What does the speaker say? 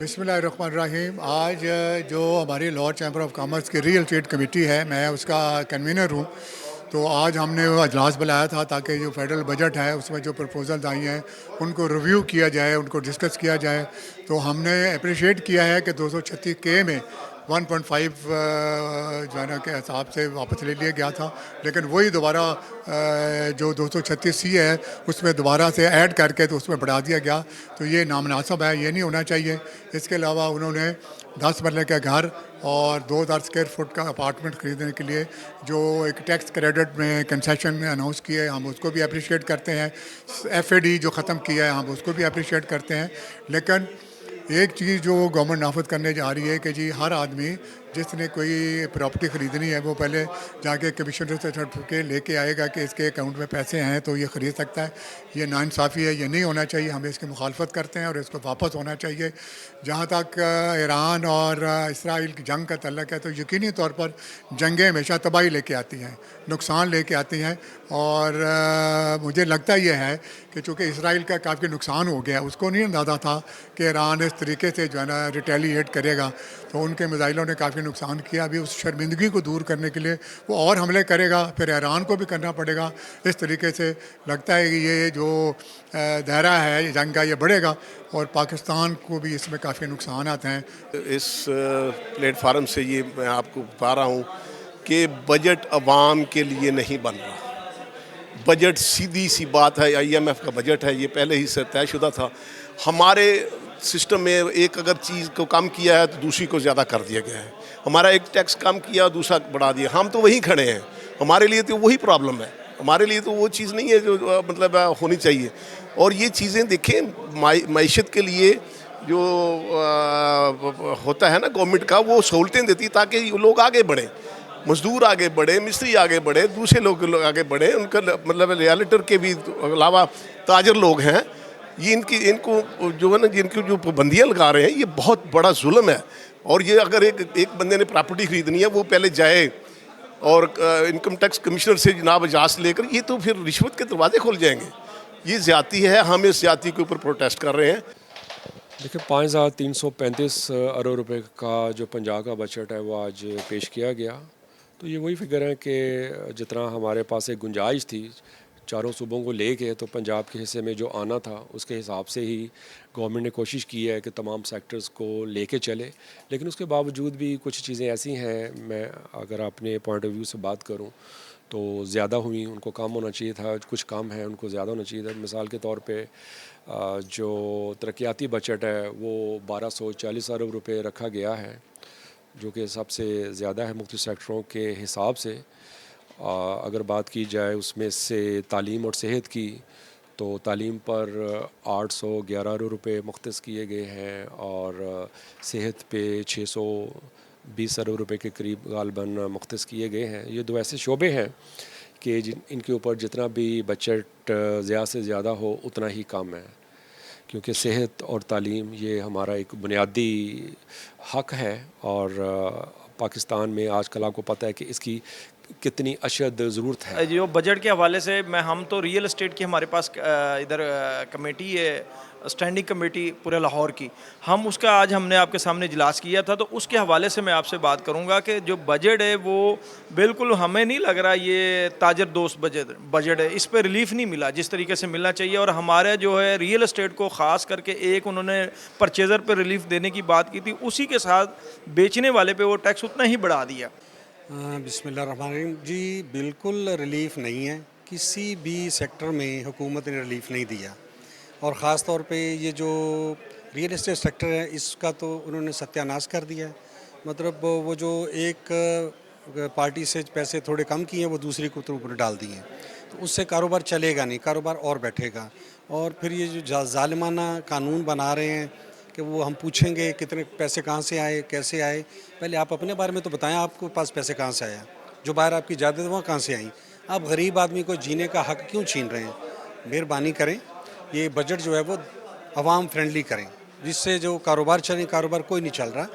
बिस्मिल्लाहिर्रहमानिर्रहीम। आज जो हमारी लाहौर चैम्बर ऑफ कॉमर्स की रियल एस्टेट कमेटी है, मैं उसका कन्वीनर हूँ। तो आज हमने वो अजलास बुलाया था ताकि जो फेडरल बजट है उसमें जो प्रपोजल्स आई हैं उनको रिव्यू किया जाए, उनको डिस्कस किया जाए। तो हमने अप्रिशिएट किया है कि 236 के में 1.5 जो है ना के हिसाब से वापस ले लिया गया था, लेकिन वही दोबारा जो 236 सी है उसमें दोबारा से ऐड करके तो उसमें बढ़ा दिया गया। तो ये नामनासब है, ये नहीं होना चाहिए। इसके अलावा उन्होंने 10 मरले का घर और 2000 स्क्वायर फुट का अपार्टमेंट ख़रीदने के लिए जो एक टैक्स क्रेडिट में कंसेशन अनाउंस किया है, हम उसको भी अप्रिशिएट करते हैं। FAD जो ख़त्म किया है, हम उसको भी अप्रिशिएट करते हैं। लेकिन एक चीज़ जो गवर्नमेंट नाफिज करने जा रही है कि जी हर आदमी जिसने कोई प्रॉपर्टी ख़रीदनी है वो पहले जाके कमिश्नर से सर्टिफिकेट लेके आएगा कि इसके अकाउंट में पैसे हैं तो ये ख़रीद सकता है। ये नाइंसाफ़ी है, ये नहीं होना चाहिए। हम इसकी मुखालफत करते हैं और इसको वापस होना चाहिए। जहाँ तक ईरान और इसराइल की जंग का तल्लक है तो यकीनी तौर पर जंगें हमेशा तबाही लेके आती हैं, नुकसान लेके आती हैं। और मुझे लगता ये है कि चूँकि इसराइल का काफ़ी नुकसान हो गया, उसको नहीं अंदाज़ा था कि ईरान इस तरीके से जो है ना रिटेलिएट करेगा। तो उनके मिसाइलों ने काफ़ी नुकसान किया। अभी उस शर्मिंदगी को दूर करने के लिए वो और हमले करेगा, फिर ईरान को भी करना पड़ेगा। इस तरीके से लगता है कि ये जो दायरा है जंग का ये बढ़ेगा और पाकिस्तान को भी इसमें काफ़ी नुकसान आते हैं। इस प्लेटफार्म से ये मैं आपको बता रहा हूँ कि बजट अवाम के लिए नहीं बन रहा। बजट सीधी सी बात है, IMF का बजट है, ये पहले ही से तयशुदा था। हमारे सिस्टम में एक अगर चीज़ को कम किया है तो दूसरी को ज़्यादा कर दिया गया है। हमारा एक टैक्स कम किया, दूसरा बढ़ा दिया। हम तो वहीं खड़े हैं, हमारे लिए तो वही प्रॉब्लम है। हमारे लिए तो वो चीज़ नहीं है जो मतलब होनी चाहिए। और ये चीज़ें देखें, मईशत के लिए जो होता है ना गवर्नमेंट का, वो सहूलतें देती ताकि लोग आगे बढ़ें, मजदूर आगे बढ़े, मिस्त्री आगे बढ़े, दूसरे लोग आगे बढ़े। उनका मतलब रियल्टर के भी अलावा ताजर लोग हैं, ये इनको जो है ना, जिनकी जो पाबंदियाँ लगा रहे हैं, ये बहुत बड़ा जुल्म है। और ये अगर एक बंदे ने प्रॉपर्टी खरीदनी है, वो पहले जाए और इनकम टैक्स कमिश्नर से जनाब इजाज़त लेकर, ये तो फिर रिश्वत के दरवाजे खोल जाएंगे। ये ज़्यादती है, हम इस ज़्यादती के ऊपर प्रोटेस्ट कर रहे हैं। देखिए, 5335 अरब रुपए का जो पंजाब का बजट है वो आज पेश किया गया। तो ये वही फिगर है कि जितना हमारे पास एक गुंजाइश थी चारों सूबों को लेके, तो पंजाब के हिस्से में जो आना था उसके हिसाब से ही गवर्नमेंट ने कोशिश की है कि तमाम सेक्टर्स को लेके चले। लेकिन उसके बावजूद भी कुछ चीज़ें ऐसी हैं, मैं अगर अपने पॉइंट ऑफ व्यू से बात करूं तो ज़्यादा हुई, उनको कम होना चाहिए था। कुछ कम है, उनको ज़्यादा होना चाहिए था। मिसाल के तौर पे जो तरक्याती बजट है वो 1240 अरब रुपए रखा गया है, जो कि सबसे ज़्यादा है मुख्तलिफ सेक्टरों के हिसाब से। अगर बात की जाए उसमें से तालीम और सेहत की, तो तालीम पर 811 अरब रुपए मुख्तस किए गए हैं और सेहत पे 620 अरब रुपए के करीब गालबन मुख्तस किए गए हैं। ये दो ऐसे शोबे हैं कि इनके ऊपर जितना भी बजट ज़्यादा से ज़्यादा हो उतना ही कम है, क्योंकि सेहत और तालीम ये हमारा एक बुनियादी हक़ है। और पाकिस्तान में आजकल आपको पता है कि इसकी कितनी अशद ज़रूरत है। जो बजट के हवाले से हम तो रियल एस्टेट की हमारे पास इधर कमेटी है, स्टैंडिंग कमेटी पूरे लाहौर की, हम उसका आज हमने आपके सामने इजलास किया था। तो उसके हवाले से मैं आपसे बात करूंगा कि जो बजट है वो बिल्कुल हमें नहीं लग रहा ये ताजर दोस्त बजट है। इस पर रिलीफ नहीं मिला जिस तरीके से मिलना चाहिए। और हमारे जो है रियल एस्टेट को ख़ास करके एक उन्होंने परचेज़र पर रिलीफ देने की बात की थी, उसी के साथ बेचने वाले पे वो टैक्स उतना ही बढ़ा दिया। बिस्मिल्लाहिर्रहमानिर्रहीम जी, बिल्कुल रिलीफ नहीं है। किसी भी सेक्टर में हुकूमत ने रिलीफ नहीं दिया। और ख़ास तौर पे ये जो रियल एस्टेट सेक्टर है इसका तो उन्होंने सत्यानाश कर दिया है। मतलब वो जो एक पार्टी से पैसे थोड़े कम किए हैं वो दूसरी को तो ऊपर डाल दिए हैं, तो उससे कारोबार चलेगा नहीं, कारोबार और बैठेगा। और फिर ये जो ज़ालिमाना कानून बना रहे हैं कि वो हम पूछेंगे कितने पैसे कहाँ से आए, कैसे आए। पहले आप अपने बारे में तो बताएं, आपके पास पैसे कहाँ से आया, जो बाहर आपकी जायदाद वहाँ कहाँ से आई। आप गरीब आदमी को जीने का हक़ क्यों छीन रहे हैं। मेहरबानी करें, ये बजट जो है वो अवाम फ्रेंडली करें, जिससे जो कारोबार चलें। कारोबार कोई नहीं चल रहा,